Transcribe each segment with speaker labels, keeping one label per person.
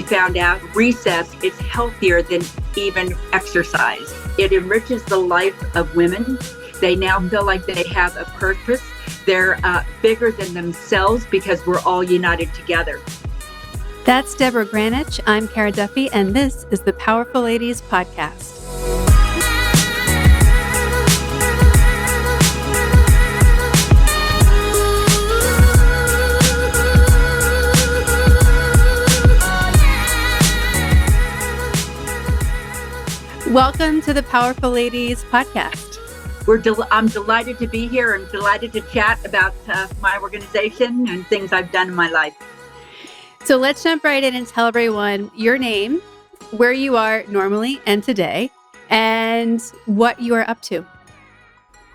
Speaker 1: found out recess is healthier than even exercise. It enriches the life of women. They now feel like they have a purpose. They're bigger than themselves because we're all united together.
Speaker 2: That's Debra Granich. I'm Cara Duffy, and this is the Powerful Ladies Podcast. Welcome to the Powerful Ladies Podcast.
Speaker 1: I'm delighted to be here and delighted to chat about my organization and things I've done in my life.
Speaker 2: So let's jump right in and tell everyone your name, where you are normally and today, and what you are up to.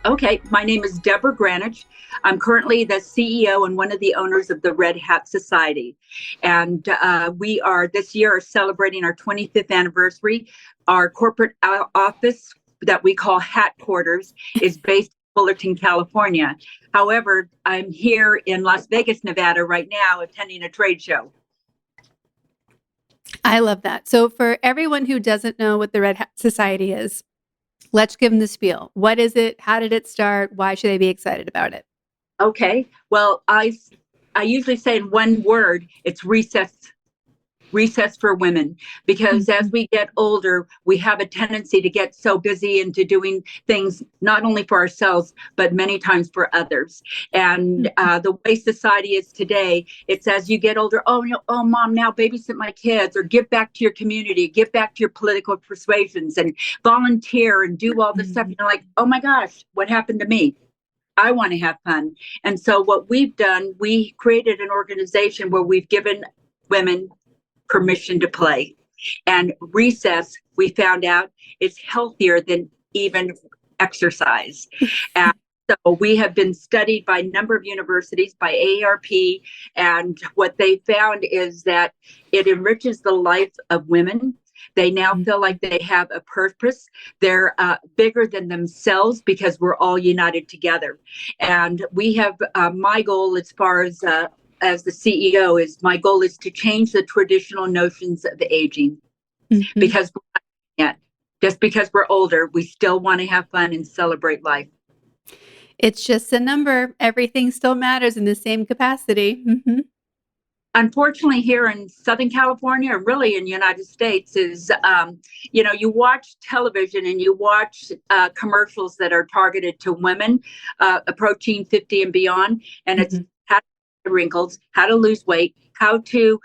Speaker 1: Okay, my name is Debra Granich. I'm currently the CEO and one of the owners of the Red Hat Society. And we are this year celebrating our 25th anniversary. Our corporate office that we call Hat Quarters is based in Fullerton, California. However, I'm here in Las Vegas, Nevada right now attending a trade show.
Speaker 2: I love that. So for everyone who doesn't know what the Red Hat Society is, let's give them the spiel. What is it? How did it start? Why should they be excited about it?
Speaker 1: Okay. Well, I usually say in one word, it's recess for women, because as we get older, we have a tendency to get so busy into doing things not only for ourselves, but many times for others. And the way society is today, it's as you get older, oh, mom, now babysit my kids, or give back to your community, give back to your political persuasions and volunteer and do all this stuff. You're like, oh my gosh, what happened to me? I want to have fun. And so what we've done, we created an organization where we've given women permission to play. And recess, we found out, is healthier than even exercise. And so we have been studied by a number of universities, by AARP, and what they found is that it enriches the life of women. They now feel like they have a purpose. They're bigger than themselves because we're all united together. And we have my goal as far as the CEO my goal is to change the traditional notions of aging, because just because we're older, we still want to have fun and celebrate life.
Speaker 2: It's just a number. Everything still matters in the same capacity.
Speaker 1: Unfortunately, here in Southern California, or really in the United States, is, you watch television and you watch commercials that are targeted to women approaching 50 and beyond. And it's how to wrinkles, how to lose weight, how to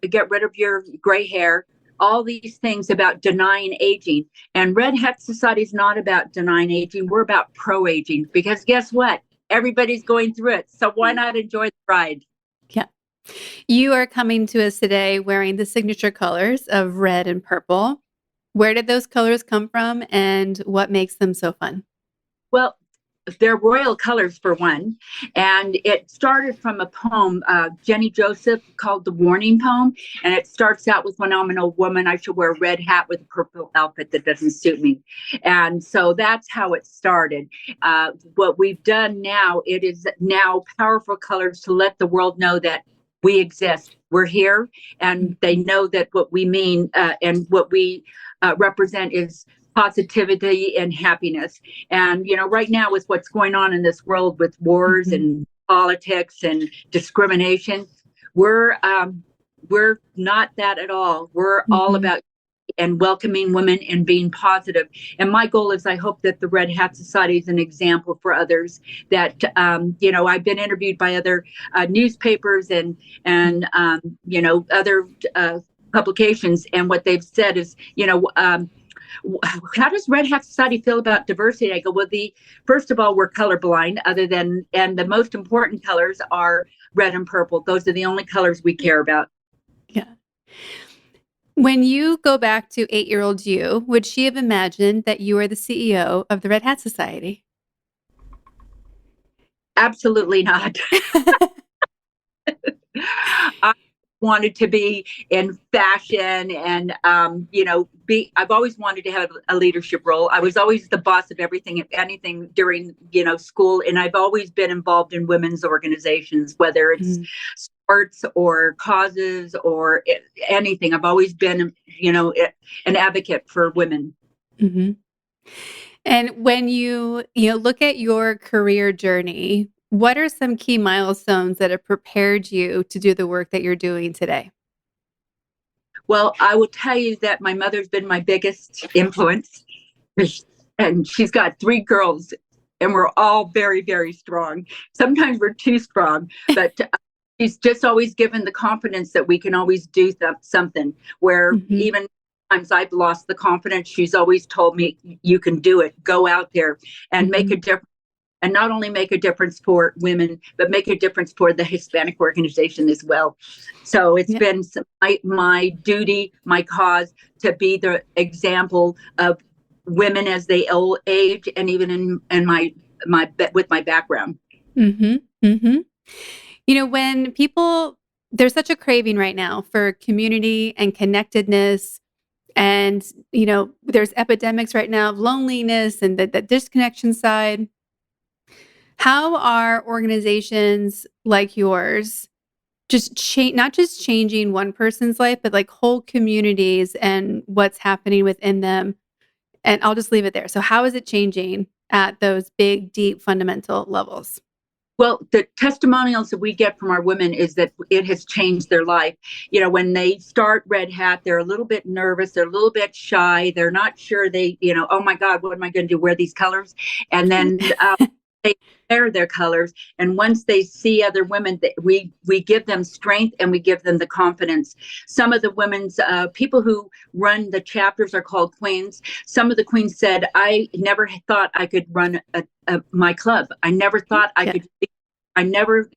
Speaker 1: get rid of your gray hair, all these things about denying aging. And Red Hat Society is not about denying aging. We're about pro-aging, because guess what? Everybody's going through it. So why not enjoy the ride?
Speaker 2: Yeah. You are coming to us today wearing the signature colors of red and purple. Where did those colors come from, and what makes them so fun?
Speaker 1: Well, they're royal colors, for one. And it started from a poem, Jenny Joseph, called The Warning Poem. And it starts out with, when I'm an old woman, I should wear a red hat with a purple outfit that doesn't suit me. And so that's how it started. What we've done now, it is now powerful colors to let the world know that we exist. We're here, and they know that what we mean and what we represent is positivity and happiness. And, right now with what's going on in this world with wars and politics and discrimination, we're not that at all. We're all about and welcoming women and being positive. And my goal is, I hope that the Red Hat Society is an example for others, that, I've been interviewed by other newspapers and other publications. And what they've said is, how does Red Hat Society feel about diversity? I go, well, first of all, we're colorblind, and the most important colors are red and purple. Those are the only colors we care about.
Speaker 2: Yeah. When you go back to 8-year-old you, would she have imagined that you were the CEO of the Red Hat Society?
Speaker 1: Absolutely not. I wanted to be in fashion and, I've always wanted to have a leadership role. I was always the boss of anything during, school. And I've always been involved in women's organizations, whether it's arts or causes or anything. I've always been, an advocate for women.
Speaker 2: Mm-hmm. And when you look at your career journey, what are some key milestones that have prepared you to do the work that you're doing today?
Speaker 1: Well, I will tell you that my mother's been my biggest influence, and she's got 3 girls, and we're all very, very strong. Sometimes we're too strong, but she's just always given the confidence that we can always do something. Where
Speaker 2: Mm-hmm.
Speaker 1: even times I've lost the confidence, she's always told me, "You can do it. Go out there and make a difference." And not only make a difference for women, but make a difference for the Hispanic organization as well. So it's been my duty, my cause, to be the example of women as they age, and even in my with my background.
Speaker 2: Mm-hmm. Mm-hmm. When there's such a craving right now for community and connectedness. And, there's epidemics right now of loneliness and the disconnection side. How are organizations like yours not just changing one person's life, but like whole communities and what's happening within them? And I'll just leave it there. So how is it changing at those big, deep, fundamental levels?
Speaker 1: Well, the testimonials that we get from our women is that it has changed their life. When they start Red Hat, they're a little bit nervous. They're a little bit shy. They're not sure oh my God, what am I going to do? Wear these colors? And then they wear their colors. And once they see other women, we give them strength and we give them the confidence. Some of the women's people who run the chapters are called queens. Some of the queens said, I never thought I could run my club. I never thought I could. I never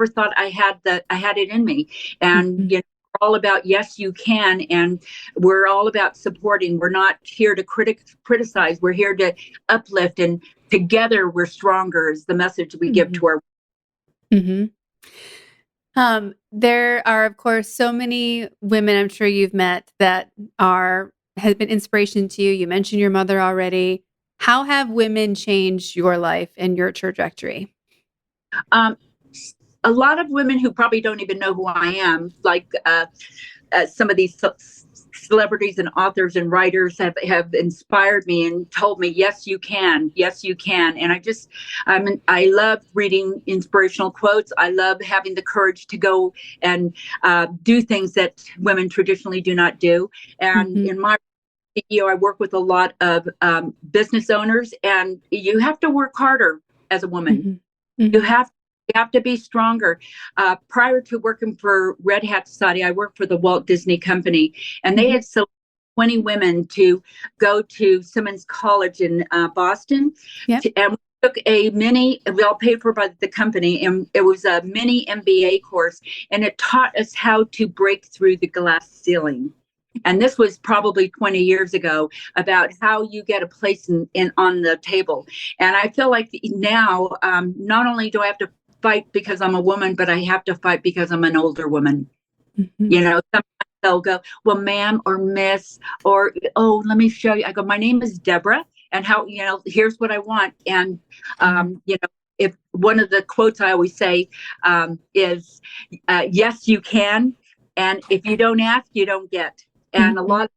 Speaker 1: thought I had it in me. And
Speaker 2: Mm-hmm.
Speaker 1: we're all about yes, you can, and we're all about supporting. We're not here to criticize. We're here to uplift, and together we're stronger. Is the message we give to our.
Speaker 2: Mm-hmm. There are, of course, so many women I'm sure you've met that has been inspiration to you. You mentioned your mother already. How have women changed your life and your trajectory?
Speaker 1: A lot of women who probably don't even know who I am, like some of these celebrities and authors and writers have inspired me and told me, yes, you can. Yes, you can. And I love reading inspirational quotes. I love having the courage to go and do things that women traditionally do not do. And
Speaker 2: Mm-hmm.
Speaker 1: in my I work with a lot of business owners, and you have to work harder as a woman.
Speaker 2: Mm-hmm.
Speaker 1: You
Speaker 2: Mm-hmm.
Speaker 1: have to be stronger. Prior to working for Red Hat Society, I worked for the Walt Disney Company, and they had selected 20 women to go to Simmons College in Boston.
Speaker 2: Yep.
Speaker 1: And we took all paid for by the company, and it was a mini MBA course, and it taught us how to break through the glass ceiling. And this was probably 20 years ago, about how you get a place on the table. And I feel like now, not only do I have to fight because I'm a woman, but I have to fight because I'm an older woman.
Speaker 2: Mm-hmm.
Speaker 1: Sometimes they'll go, well, ma'am or miss, or, oh, let me show you. I go, my name is Debra, and here's what I want. And, if one of the quotes I always say is, yes, you can. And if you don't ask, you don't get. And a lot of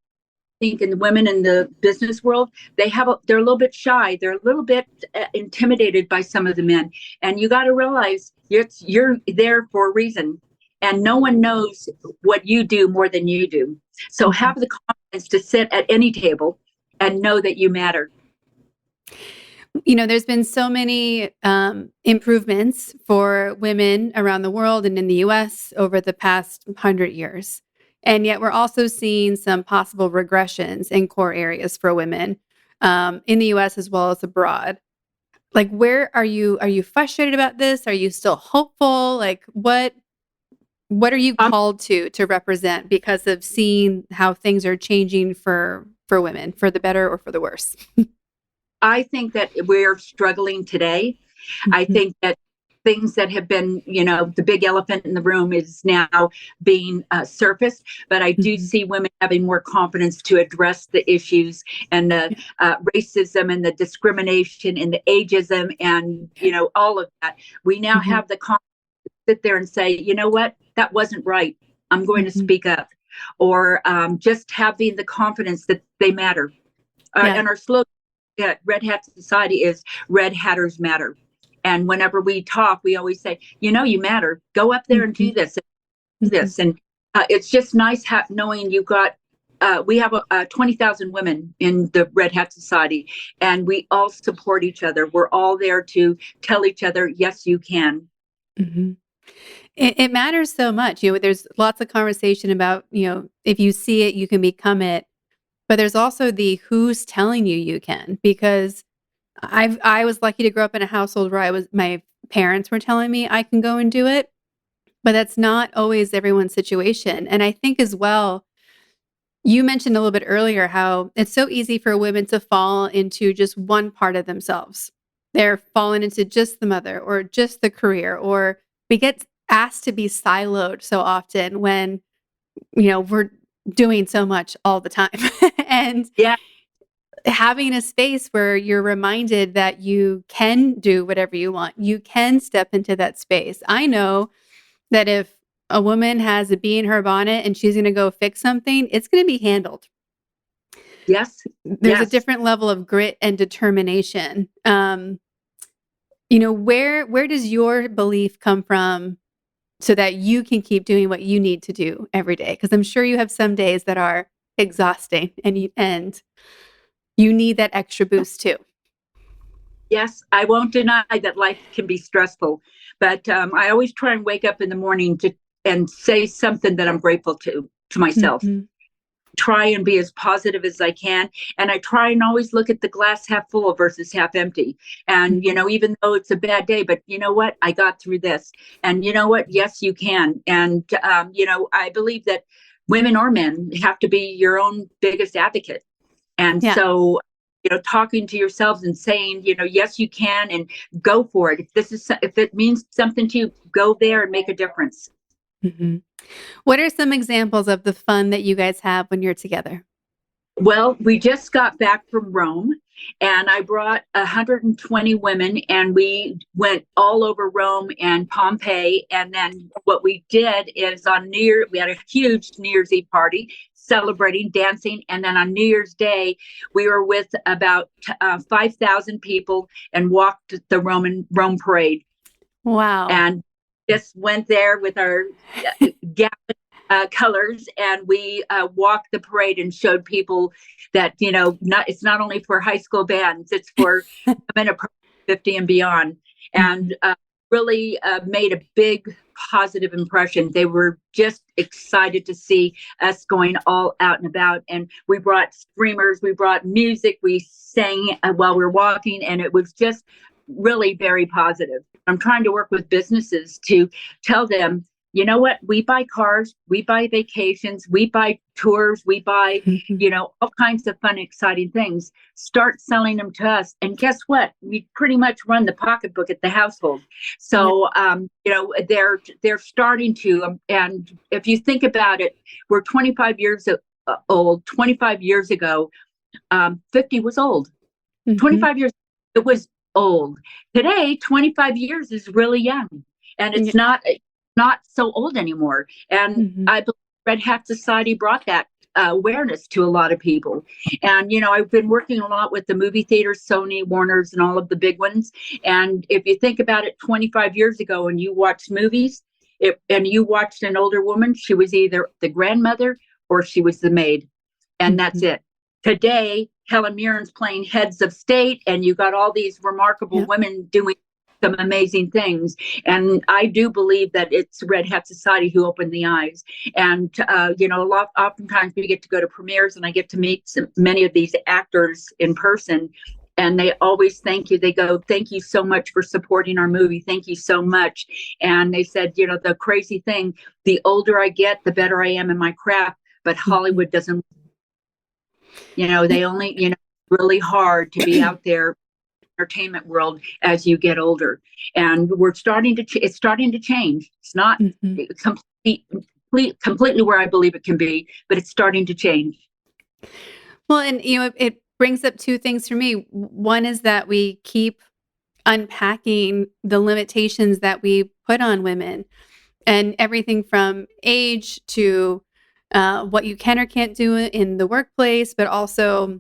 Speaker 1: think in the women in the business world, they're a little bit shy. They're a little bit intimidated by some of the men. And you got to realize you're there for a reason. And no one knows what you do more than you do. So have the confidence to sit at any table and know that you matter.
Speaker 2: There's been so many improvements for women around the world and in the US over the past 100 years. And yet we're also seeing some possible regressions in core areas for women in the US as well as abroad. Like, where are you frustrated about this? Are you still hopeful? Like, what are you called to represent because of seeing how things are changing for women, for the better or for the worse?
Speaker 1: I think that we're struggling today. I think that things that have been, the big elephant in the room is now being surfaced. But I do see women having more confidence to address the issues and the racism and the discrimination and the ageism and, all of that. We now have the confidence sit there and say, you know what, that wasn't right. I'm going to
Speaker 2: Mhm.
Speaker 1: speak up, or just having the confidence that they matter.
Speaker 2: Yeah.
Speaker 1: And our slogan at Red Hat Society is Red Hatters Matter. And whenever we talk, we always say, you know, you matter. Go up there and do
Speaker 2: Mhm.
Speaker 1: this, and do
Speaker 2: Mhm.
Speaker 1: this. And it's just nice knowing you've got, we have 20,000 women in the Red Hat Society, and we all support each other. We're all there to tell each other, yes, you can.
Speaker 2: Mhm. It matters so much. There's lots of conversation about, if you see it, you can become it. But there's also the who's telling you you can, because I was lucky to grow up in a household where my parents were telling me I can go and do it, but that's not always everyone's situation. And I think as well, you mentioned a little bit earlier how it's so easy for women to fall into just one part of themselves. They're falling into just the mother or just the career, or we get asked to be siloed so often when, we're doing so much all the time. And
Speaker 1: Yeah.
Speaker 2: having a space where you're reminded that you can do whatever you want, you can step into that space. I know that if a woman has a bee in her bonnet and she's going to go fix something, it's going to be handled.
Speaker 1: Yes.
Speaker 2: There's a
Speaker 1: Yes.
Speaker 2: different level of grit and determination. Where does your belief come from so that you can keep doing what you need to do every day? Because I'm sure you have some days that are exhausting, and you need that extra boost too.
Speaker 1: Yes, I won't deny that life can be stressful, but I always try and wake up in the morning and say something that I'm grateful to myself.
Speaker 2: Mhm.
Speaker 1: Try and be as positive as I can, and I try and always look at the glass half full versus half empty. And
Speaker 2: Mhm.
Speaker 1: even though it's a bad day, but you know what, I got through this, and you know what, yes, you can. And I believe that women or men have to be your own biggest advocate. And
Speaker 2: Yeah.
Speaker 1: so, talking to yourselves and saying, yes, you can, and go for it. If it means something to you, go there and make a difference.
Speaker 2: Mhm. What are some examples of the fun that you guys have when you're together?
Speaker 1: Well, we just got back from Rome, and I brought 120 women, and we went all over Rome and Pompeii. And then what we did is on New Year, we had a huge New Year's Eve party, celebrating, dancing. And then on New Year's Day, we were with about 5,000 people and walked the Rome parade.
Speaker 2: Wow.
Speaker 1: And just went there with our colors, and we walked the parade and showed people that it's not only for high school bands, it's for women of 50 and beyond. And really made a big positive impression. They were just excited to see us going all out and about, and we brought streamers, we brought music, we sang while we were walking, and it was just really very positive. I'm trying to work with businesses to tell them, you know what, we buy cars, we buy vacations, we buy tours, we buy all kinds of fun, exciting things. Start selling them to us, and guess what, we pretty much run the pocketbook at the household. So they're starting to, and if you think about it, we're 25 years old. 25 years ago, 50 was old.
Speaker 2: Mhm.
Speaker 1: 25 years, it was old. Today, 25 years is really young, and it's not so old anymore. And
Speaker 2: Mhm.
Speaker 1: I believe Red Hat Society brought that awareness to a lot of people. And I've been working a lot with the movie theaters, Sony, Warner's, and all of the big ones. And if you think about it, 25 years ago, and you watched movies, and you watched an older woman, she was either the grandmother or she was the maid, and that's
Speaker 2: Mhm.
Speaker 1: it. Today, Helen Mirren's playing heads of state, and you got all these remarkable
Speaker 2: Yep.
Speaker 1: women doing some amazing things. And I do believe that it's Red Hat Society who opened the eyes. And oftentimes we get to go to premieres, and I get to meet many of these actors in person. And they always thank you. They go, "Thank you so much for supporting our movie. Thank you so much." And they said, the crazy thing, the older I get, the better I am in my craft. But
Speaker 2: Mhm.
Speaker 1: Hollywood doesn't. They only, really hard to be out there entertainment world as you get older, and we're starting to it's starting to change. It's not
Speaker 2: Mhm.
Speaker 1: completely where I believe it can be, but it's starting to change.
Speaker 2: Well, and it brings up two things for me. One is that we keep unpacking the limitations that we put on women, and everything from age to what you can or can't do in the workplace, but also,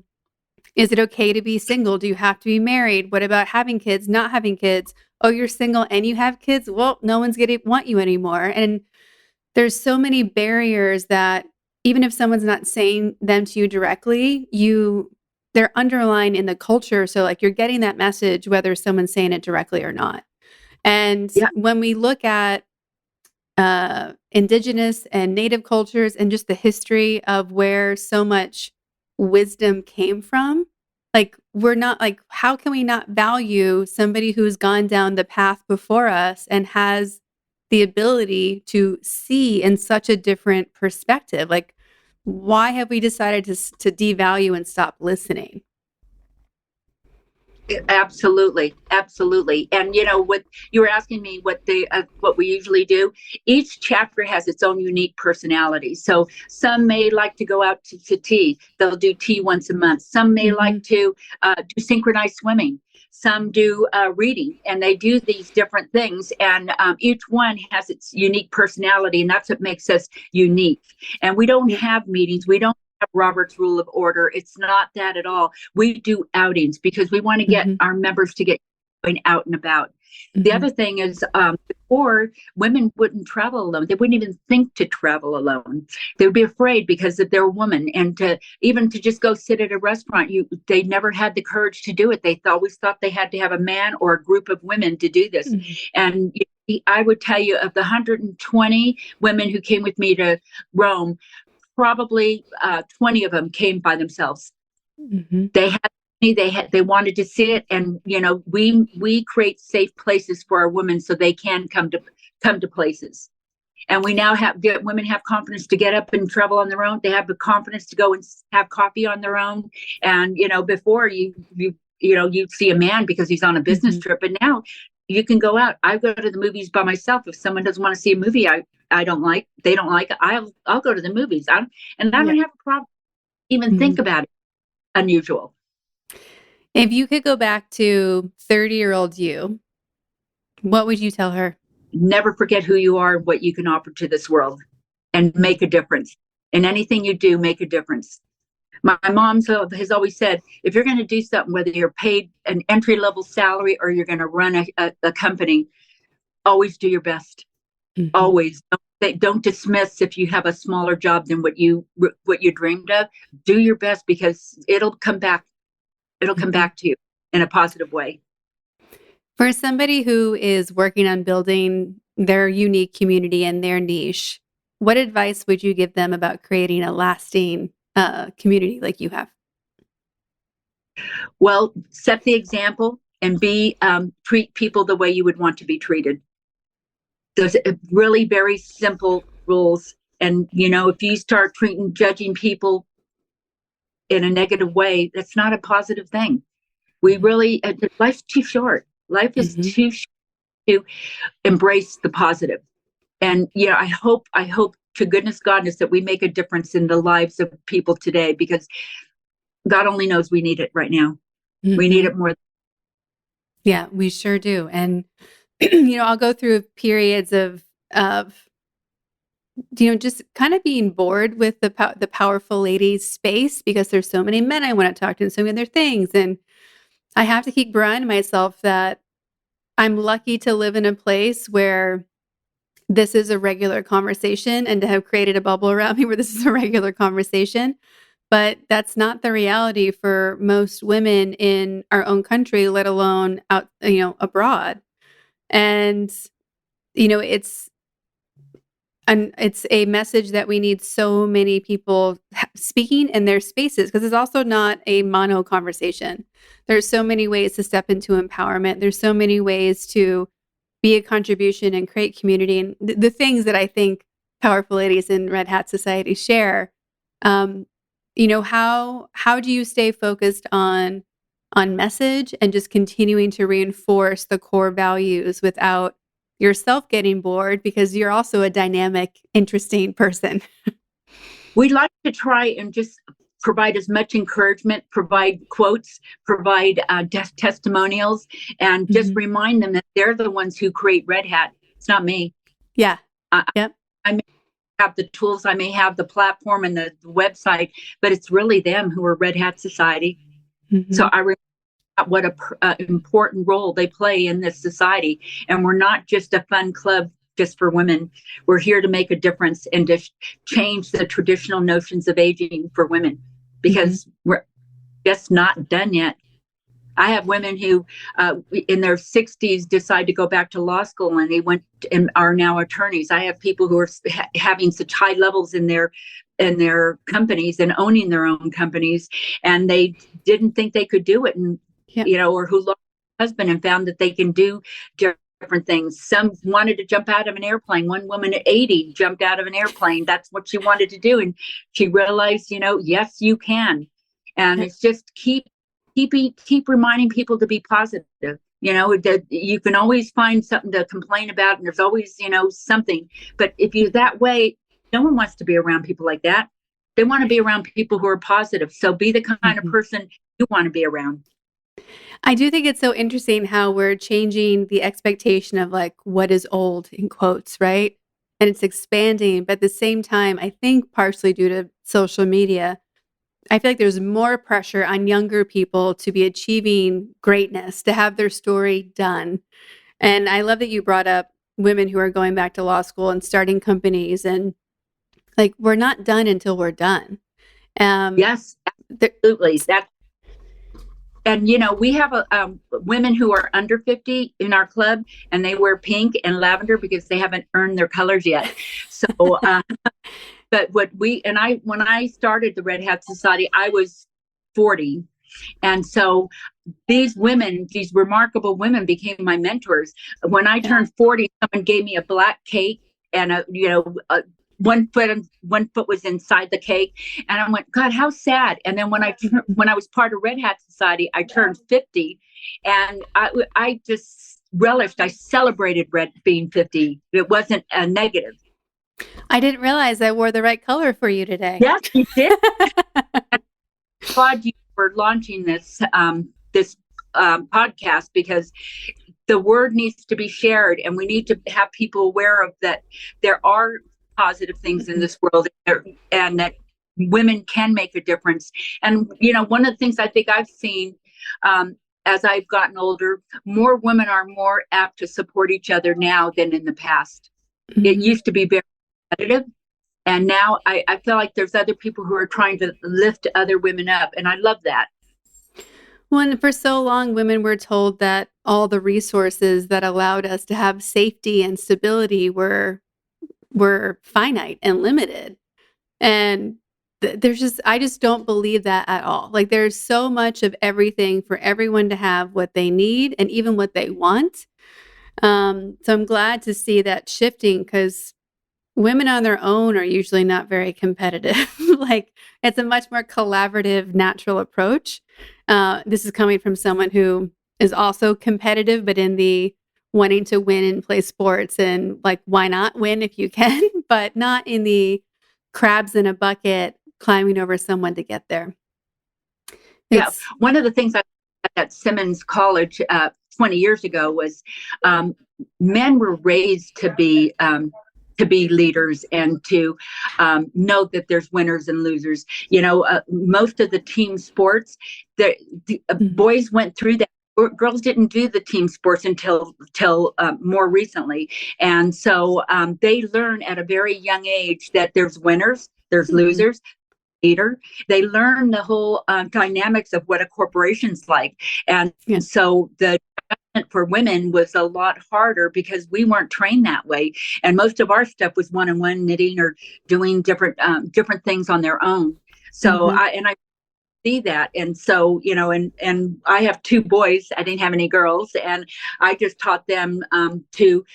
Speaker 2: is it okay to be single? Do you have to be married? What about having kids, not having kids? Oh, you're single and you have kids? Well, no one's going to want you anymore. And there's so many barriers that even if someone's not saying them to you directly, they're underlined in the culture. So like you're getting that message whether someone's saying it directly or not. And
Speaker 1: Yeah.
Speaker 2: when we look at indigenous and native cultures and just the history of where so much wisdom came from, like we're not like, how can we not value somebody who's gone down the path before us and has the ability to see in such a different perspective? Like, why have we decided to devalue and stop listening?
Speaker 1: Absolutely, absolutely. And what you were asking me, what we usually do. Each chapter has its own unique personality. So some may like to go out to tea. They'll do tea once a month. Some may like to do synchronized swimming. Some do reading, and they do these different things. And each one has its unique personality, and that's what makes us unique. And we don't have meetings. We don't have Robert's Rule of Order. It's not that at all. We do outings because we want to get our members to get going out and about. The other thing is, before, women wouldn't travel alone. They wouldn't even think to travel alone. They would be afraid because of their woman, and to just go sit at a restaurant, they never had the courage to do it. They always thought they had to have a man or a group of women to do this. And I would tell you, of the 120 women who came with me to Rome, probably 20 of them came by themselves. They wanted to see it, and we create safe places for our women so they can come to places. And we now women have confidence to get up and travel on their own. They have the confidence to go and have coffee on their own. And before you'd see a man because he's on a business trip, and now you can go out. I go to the movies by myself. If someone doesn't want to see a movie they don't like it, I'll go to the movies. I don't have a problem. Even think about it. Unusual.
Speaker 2: If you could go back to 30-year-old you, what would you tell her?
Speaker 1: Never forget who you are, what you can offer to this world, and make a difference. In anything you do, make a difference. My mom has always said, if you're going to do something, whether you're paid an entry-level salary or you're going to run a company, always do your best. Always. Don't dismiss if you have a smaller job than what you dreamed of. Do your best, because it'll come back. It'll come back to you in a positive way.
Speaker 2: For somebody who is working on building their unique community and their niche, what advice would you give them about creating a lasting community like you have?
Speaker 1: Well, set the example and treat people the way you would want to be treated. Those really very simple rules. And, if you start judging people in a negative way, that's not a positive thing. We really, life's too short. Life is too short to embrace the positive. And, I hope to goodness godness that we make a difference in the lives of people today, because God only knows we need it right now. We need it more.
Speaker 2: Yeah, we sure do. And, I'll go through periods of just kind of being bored with the powerful ladies space, because there's so many men I want to talk to and so many other things. And I have to keep reminding myself that I'm lucky to live in a place where this is a regular conversation, and to have created a bubble around me where this is a regular conversation. But that's not the reality for most women in our own country, let alone out, abroad. And, it's a message that we need so many people speaking in their spaces, because it's also not a mono conversation. There's so many ways to step into empowerment. There's so many ways to be a contribution and create community, and the things that I think powerful ladies in Red Hat Society share. How do you stay focused on message and just continuing to reinforce the core values without yourself getting bored, because you're also a dynamic, interesting person?
Speaker 1: We'd like to try and just provide as much encouragement, provide quotes, provide testimonials, and just remind them that they're the ones who create Red Hat. It's not me.
Speaker 2: Yeah.
Speaker 1: Yep. I may have the tools, I may have the platform and the website, but it's really them who are Red Hat Society. So I remember what a important role they play in this society. And we're not just a fun club just for women. We're here to make a difference and to change the traditional notions of aging for women, because we're just not done yet. I have women who in their 60s decide to go back to law school, and they went and are now attorneys. I have people who are having such high levels in their companies and owning their own companies, and they didn't think they could do it, and or who lost a husband and found that they can do different things. Some wanted to jump out of an airplane. One woman at 80 jumped out of an airplane. That's what she wanted to do, and she realized, yes, you can. And it's just keep reminding people to be positive. That you can always find something to complain about, and there's always something. But if you're that way, no one wants to be around people like that. They want to be around people who are positive. So be the kind of person you want to be around.
Speaker 2: I do think it's so interesting how we're changing the expectation of like what is old in quotes, right? And it's expanding, but at the same time, I think partially due to social media, I feel like there's more pressure on younger people to be achieving greatness, to have their story done. And I love that you brought up women who are going back to law school and starting companies, and like, we're not done until we're done.
Speaker 1: Yes, absolutely. And we have women who are under 50 in our club, and they wear pink and lavender because they haven't earned their colors yet. So, but when I started the Red Hat Society, I was 40. And so these remarkable women became my mentors. When I turned 40, someone gave me a black cake and one foot was inside the cake, and I went, God, how sad. And then when I was part of Red Hat Society, I turned 50, and I just relished. I celebrated being 50. It wasn't a negative.
Speaker 2: I didn't realize I wore the right color for you today.
Speaker 1: Yes, you did. I'm glad you were launching this podcast, because the word needs to be shared, and we need to have people aware of that. There are positive things in this world, and that women can make a difference. And one of the things I think I've seen as I've gotten older, more women are more apt to support each other now than in the past. It used to be very competitive, and now I feel like there's other people who are trying to lift other women up, and I love that.
Speaker 2: Well, and for so long, women were told that all the resources that allowed us to have safety and stability were finite and limited. And I just don't believe that at all. Like, there's so much of everything for everyone to have what they need and even what they want. So I'm glad to see that shifting, because women on their own are usually not very competitive. Like, it's a much more collaborative, natural approach. This is coming from someone who is also competitive, but in the wanting to win and play sports, and like, why not win if you can, but not in the crabs in a bucket climbing over someone to get there.
Speaker 1: One of the things I at Simmons College 20 years ago was men were raised to be leaders and to know that there's winners and losers. Most of the team sports, boys went through that. Girls didn't do the team sports until more recently. And so they learn at a very young age that there's winners, there's losers, leader. They learn the whole dynamics of what a corporation's like. And so the for women was a lot harder because we weren't trained that way. And most of our stuff was one-on-one knitting or doing different things on their own. So I see that. And so, and I have two boys. I didn't have any girls. And I just taught them to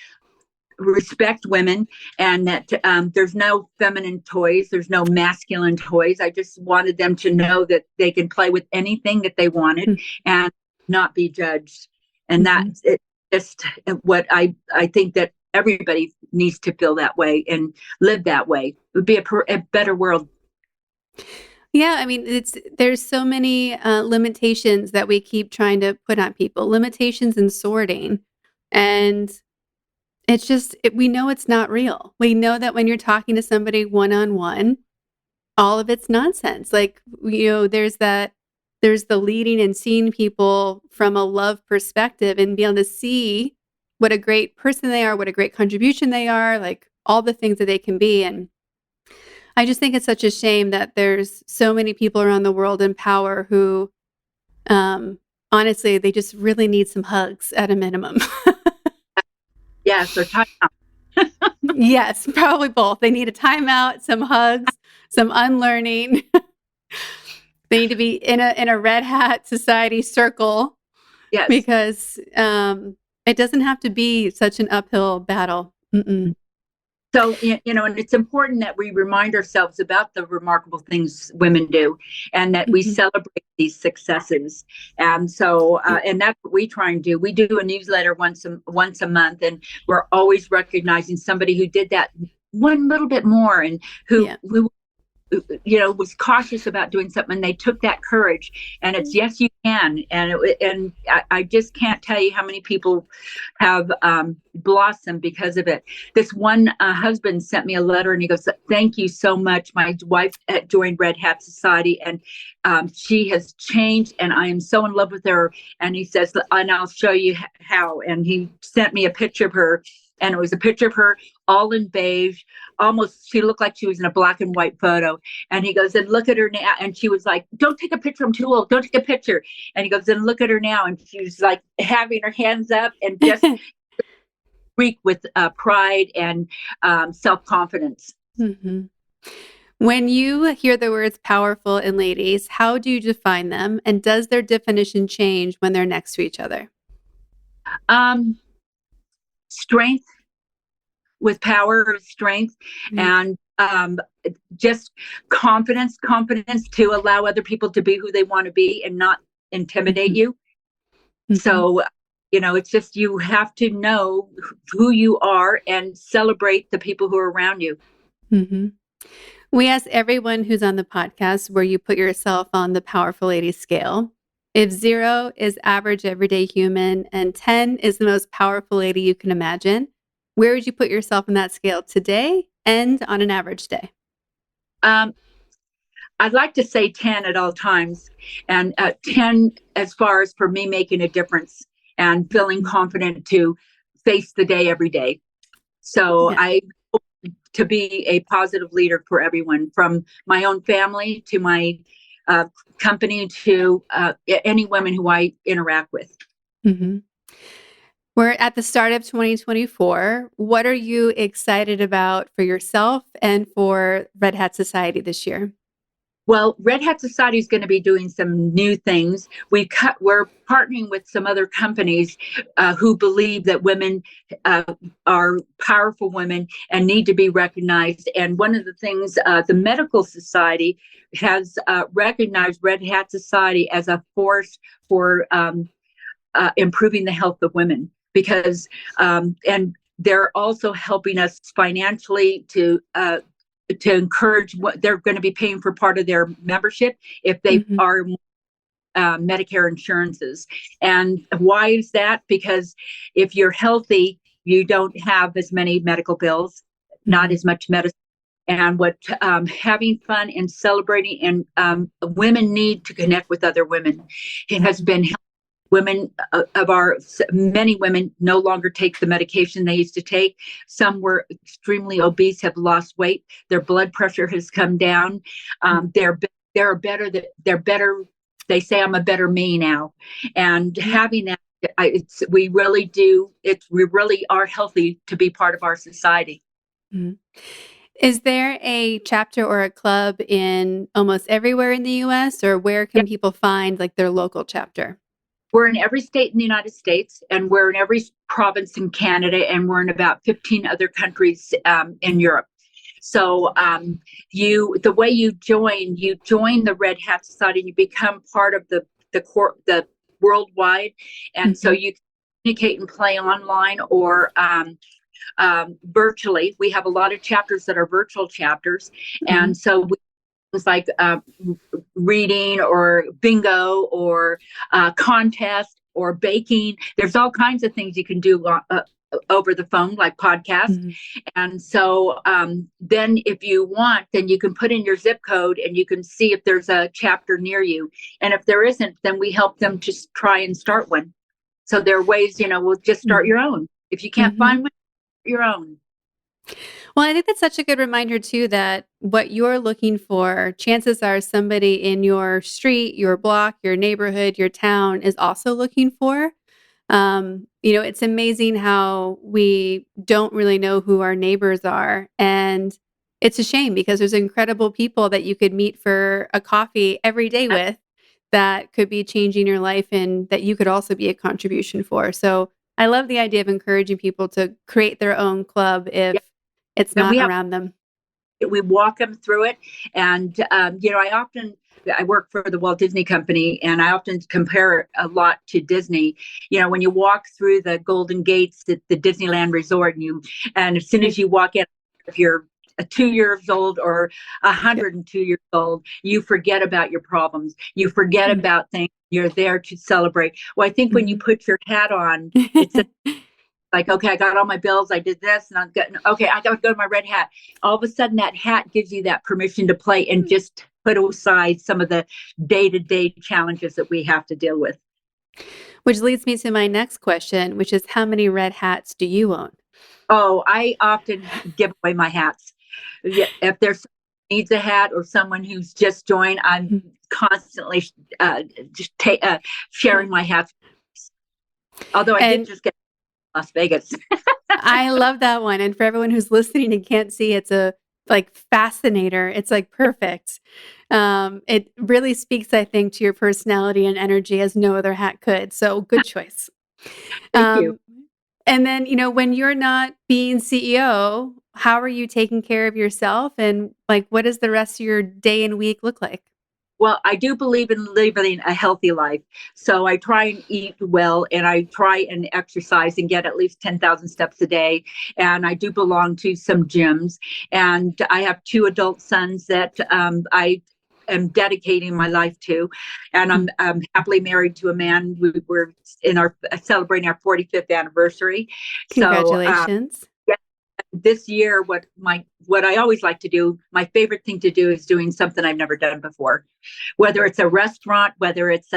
Speaker 1: respect women, and that there's no feminine toys. There's no masculine toys. I just wanted them to know that they can play with anything that they wanted and not be judged. And that's just what I think that everybody needs to feel that way and live that way. It would be a better world.
Speaker 2: Yeah, I mean, there's so many limitations that we keep trying to put on people, limitations in sorting. And it's just, we know it's not real. We know that when you're talking to somebody one-on-one, all of it's nonsense. Like, there's the leading and seeing people from a love perspective and be able to see what a great person they are, what a great contribution they are, like all the things that they can be. And I just think it's such a shame that there's so many people around the world in power who, honestly, they just really need some hugs at a minimum.
Speaker 1: Yes, or time.
Speaker 2: Yes, probably both. They need a timeout, some hugs, some unlearning. They need to be in a red hat society circle
Speaker 1: Yes.
Speaker 2: because it doesn't have to be such an uphill battle. Mm-mm.
Speaker 1: So, and it's important that we remind ourselves about the remarkable things women do and that we
Speaker 2: Mm-hmm.
Speaker 1: celebrate these successes. And so, and that's what we try and do. We do a newsletter once a month, and we're always recognizing somebody who did that one little bit more and who was cautious about doing something, and they took that courage. And it's yes, you can. And I just can't tell you how many people have blossomed because of it. This one husband sent me a letter, and he goes, "Thank you so much. My wife joined Red Hat Society, and she has changed, and I am so in love with her." And he says, "And I'll show you how." And he sent me a picture of her. And it was a picture of her all in beige, almost, she looked like she was in a black and white photo. And he goes, "And look at her now." And she was like, "Don't take a picture, I'm too old, don't take a picture." And he goes, "And look at her now." And she was like having her hands up and just reek with pride and self-confidence.
Speaker 2: Mm-hmm. When you hear the words powerful in ladies, how do you define them? And does their definition change when they're next to each other?
Speaker 1: Strength with power, strength, and just confidence to allow other people to be who they want to be and not intimidate you. Mm-hmm. So, it's just, you have to know who you are and celebrate the people who are around you.
Speaker 2: Mm-hmm. We ask everyone who's on the podcast where you put yourself on the powerful lady scale. If 0 is average everyday human and 10 is the most powerful lady you can imagine, where would you put yourself on that scale today and on an average day?
Speaker 1: I'd like to say 10 at all times, and 10 as far as for me making a difference and feeling confident to face the day every day. So yeah. I hope to be a positive leader for everyone, from my own family to my company to any women who I interact with.
Speaker 2: Mm-hmm. We're at the start of 2024. What are you excited about for yourself and for Red Hat Society this year?
Speaker 1: Well, Red Hat Society is going to be doing some new things. We're partnering with some other companies who believe that women are powerful women and need to be recognized. And one of the things, the Medical Society has recognized Red Hat Society as a force for improving the health of women, because and they're also helping us financially to encourage what they're going to be paying for part of their membership if they are Medicare insurances. And why is that? Because if you're healthy, you don't have as many medical bills, not as much medicine. And what having fun and celebrating, and women need to connect with other women. It has been women many women no longer take the medication they used to take. Some were extremely obese, have lost weight. Their blood pressure has come down. They're better. They say, "I'm a better me now." And having that, we really are healthy to be part of our society.
Speaker 2: Mm-hmm. Is there a chapter or a club in almost everywhere in the U.S., or where can people find like their local chapter?
Speaker 1: We're in every state in the United States, and we're in every province in Canada, and we're in about 15 other countries in Europe. So the way you join the Red Hat Society, and you become part of the worldwide, and so you communicate and play online or virtually. We have a lot of chapters that are virtual chapters, and so things like reading or bingo or contest or baking. There's all kinds of things you can do over the phone, like podcasts.
Speaker 2: Mhm.
Speaker 1: And so then if you want, then you can put in your zip code and you can see if there's a chapter near you. And if there isn't, then we help them just try and start one. So there are ways, we'll just start your own. If you can't
Speaker 2: Mhm.
Speaker 1: find one, your own.
Speaker 2: Well, I think that's such a good reminder too that what you're looking for, chances are somebody in your street, your block, your neighborhood, your town is also looking for. It's amazing how we don't really know who our neighbors are. And it's a shame because there's incredible people that you could meet for a coffee every day with that could be changing your life and that you could also be a contribution for. So I love the idea of encouraging people to create their own club if
Speaker 1: Yeah.
Speaker 2: it's
Speaker 1: And
Speaker 2: not around them.
Speaker 1: we walk them through it. And, I work for the Walt Disney Company, and I often compare it a lot to Disney. When you walk through the Golden Gates at the Disneyland Resort, and as soon as you walk in, if you're 2 years old or
Speaker 2: Yeah.
Speaker 1: 102 years old, you forget about your problems. You forget
Speaker 2: Mm.
Speaker 1: about things. You're there to celebrate. Well, I think when you
Speaker 2: Mhm.
Speaker 1: put your hat on, it's like, okay, I got all my bills. I did this, and okay, I got to go to my red hat. All of a sudden, that hat gives you that permission to play and just put aside some of the day-to-day challenges that we have to deal with.
Speaker 2: Which leads me to my next question, which is how many red hats do you own?
Speaker 1: Oh, I often give away my hats. Yeah, if there's someone who needs a hat or someone who's just joined, I'm
Speaker 2: Mhm.
Speaker 1: constantly sharing my hats. Although I did
Speaker 2: And
Speaker 1: just get to Las Vegas.
Speaker 2: I love that one, and for everyone who's listening and can't see, it's a, like, fascinator, it's, like, perfect. It really speaks, I think, to your personality and energy as no other hat could, so good choice.
Speaker 1: Thank you.
Speaker 2: Um, and then, when you're not being CEO, how are you taking care of yourself, and, like, what does the rest of your day and week look like?
Speaker 1: Well, I do believe in living a healthy life. So I try and eat well, and I try and exercise and get at least 10,000 steps a day. And I do belong to some gyms. And I have two adult sons that I am dedicating my life to. And
Speaker 2: Mm.
Speaker 1: I'm happily married to a man. We're in our celebrating our 45th anniversary. So
Speaker 2: Congratulations.
Speaker 1: this year, what I always like to do, my favorite thing to do is doing something I've never done before, whether it's a restaurant, whether it's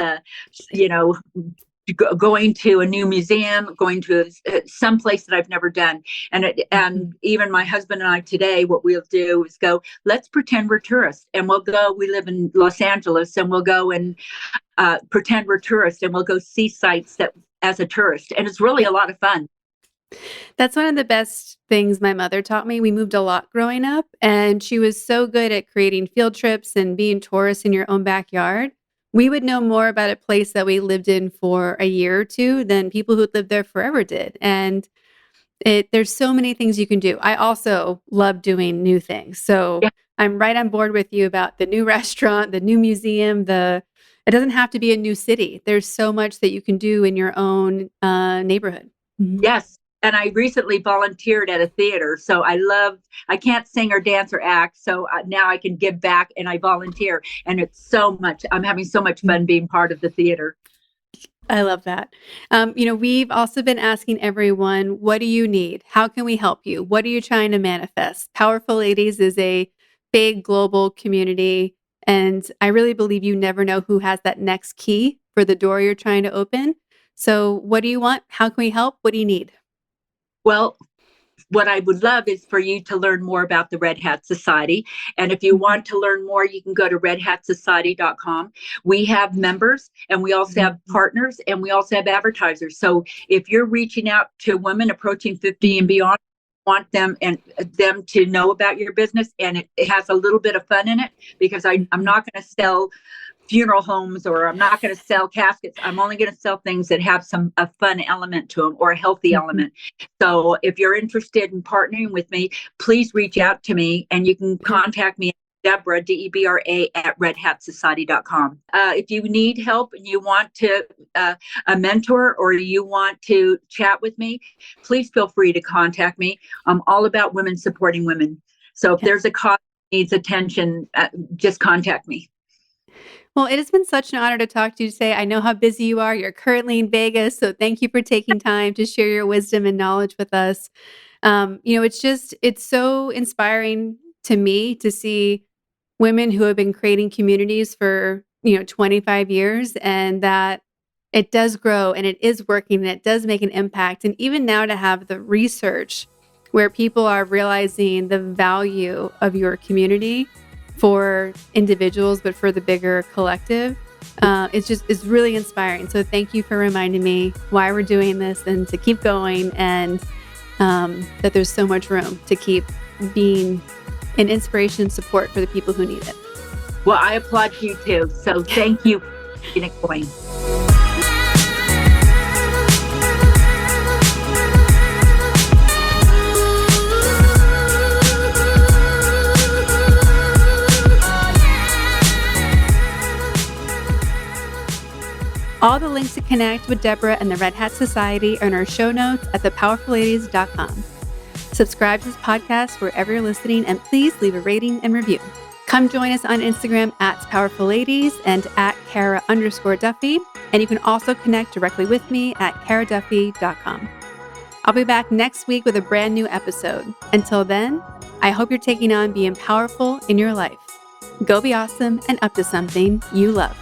Speaker 1: you know going to a new museum, going to some place that I've never done. And
Speaker 2: Mhm.
Speaker 1: even my husband and I today, what we'll do is go, let's pretend we're tourists, and we'll go, we live in Los Angeles, and we'll go and pretend we're tourists, and we'll go see sites that as a tourist, and it's really
Speaker 2: Yeah.
Speaker 1: a lot of fun.
Speaker 2: That's one of the best things my mother taught me. We moved a lot growing up, and she was so good at creating field trips and being tourists in your own backyard. We would know more about a place that we lived in for a year or two than people who lived there forever did. And there's so many things you can do. I also love doing new things. So
Speaker 1: Yeah.
Speaker 2: I'm right on board with you about the new restaurant, the new museum, it doesn't have to be a new city. There's so much that you can do in your own neighborhood. Mhm.
Speaker 1: Yes. And I recently volunteered at a theater. So I can't sing or dance or act. So now I can give back and I volunteer. And I'm having so much fun being part of the theater.
Speaker 2: I love that. We've also been asking everyone, what do you need? How can we help you? What are you trying to manifest? Powerful Ladies is a big global community. And I really believe you never know who has that next key for the door you're trying to open. So, what do you want? How can we help? What do you need?
Speaker 1: Well, what I would love is for you to learn more about the Red Hat Society. And if you
Speaker 2: Mhm.
Speaker 1: want to learn more, you can go to redhatsociety.com. We have members, and we also have partners, and we also have advertisers. So if you're reaching out to women approaching 50 and
Speaker 2: Mhm.
Speaker 1: beyond, want them to know about your business, and it has a little bit of fun in it, because I'm
Speaker 2: Mhm.
Speaker 1: not going to sell funeral homes, or I'm not going to sell caskets. I'm only going to sell things that have a fun element to them, or a healthy
Speaker 2: Mhm.
Speaker 1: element. So if you're interested in partnering with me, please reach out to me, and you can
Speaker 2: Yeah.
Speaker 1: contact me, Debra, Debra, at redhatsociety.com. If you need help and you want a mentor, or you want to chat with me, please feel free to contact me. I'm all about women supporting women. So if
Speaker 2: Yeah.
Speaker 1: there's a cause needs attention, just contact me.
Speaker 2: Well, it has been such an honor to talk to you today. I know how busy you are. You're currently in Vegas, so thank you for taking time to share your wisdom and knowledge with us. It's so inspiring to me to see women who have been creating communities for, 25 years, and that it does grow and it is working and it does make an impact. And even now to have the research where people are realizing the value of your community for individuals, but for the bigger collective, it's really inspiring. So thank you for reminding me why we're doing this and to keep going, and that there's so much room to keep being an inspiration and support for the people who need it.
Speaker 1: Well, I applaud you too. So thank you for being a coin.
Speaker 2: All the links to connect with Debra and the Red Hat Society are in our show notes at thepowerfulladies.com. Subscribe to this podcast wherever you're listening, and please leave a rating and review. Come join us on Instagram at Powerful Ladies and at Kara_Duffy. And you can also connect directly with me at karaduffy.com. I'll be back next week with a brand new episode. Until then, I hope you're taking on being powerful in your life. Go be awesome and up to something you love.